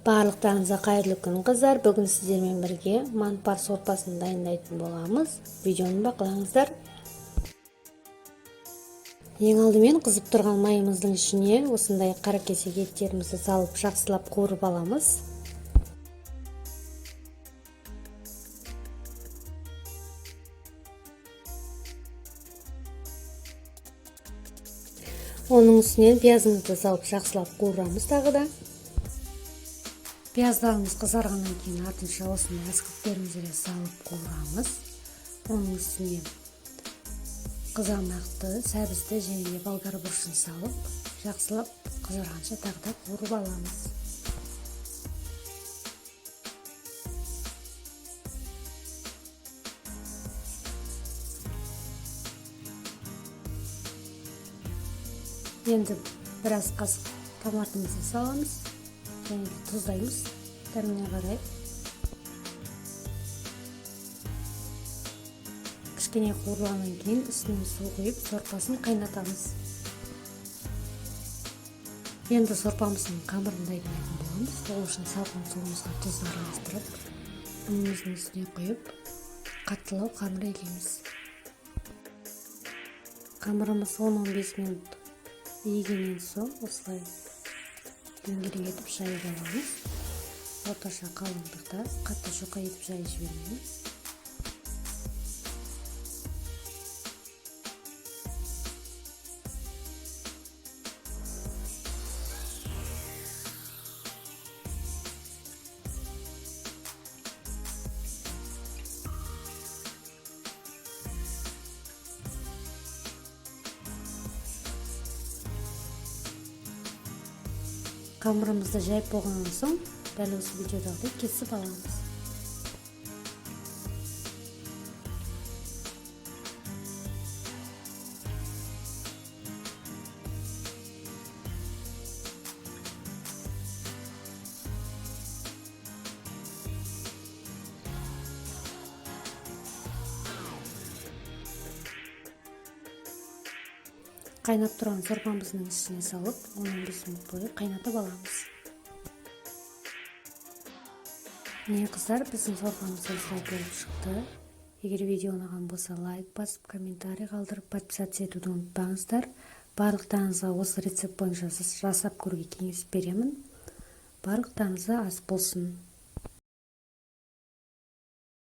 Барлықтарыңызға қайырлы күн қыздар. Бүгін сіздермен бірге манпар сорпасын дайындайтын боламыз. Видеоны бақылаңыздар. Ең алдымен қызып тұрған майымыздың ішіне осындай қара кесек еттерімізді салып жақсылап қуырып аламыз. Оның үстінен пиязымызды салып жақсылап қуырамыз тағы да. Пияздарымыз қызарғаннан кейін артынша осындай аскөктерімізді салып қуырамыз. Оның үстіне қызанақты, сәбізді және болгар бұрышын салып жақсылап қызарғанша тағы да қуырып аламыз. Енді біраз қасық томатымызды саламыз. Және тұздаймыз дәміне қарай. Кішкене қуырғаннан кейін үстіне су құйып сорпасын қайнатамыз. Енді сорпамыздың қамырын дайындайтын боламыз. Ол үшін салқын суымызға тұз араластырып, ұнымыздың үстіне құйып, қаттылау қамыр егеміз. Қамырымыз 10-15 минут егеннен соң осылай дөңгелек етіп жайып аламыз. Орташа қалыңдықта, қатты жұқа етіп жайып жібермейміз. Қамырымызды жайып болғаннан соң, дәл осы видеодағыдай кесіп аламыз. Қайнап тұрған сорпамыздың ішіне салып, 15 минут бойы қайнатып аламыз. Міне қыздар, біздің сорпамыз осылай болып шықты. Егер видео ұнаған болса, лайк басып, комментарий қалдырып, подписаться етуді ұмытпаңыздар. Барлықтарыңызға осы рецепт бойынша жасап көруге кеңес беремін. Барлықтарыңызға ас болсын.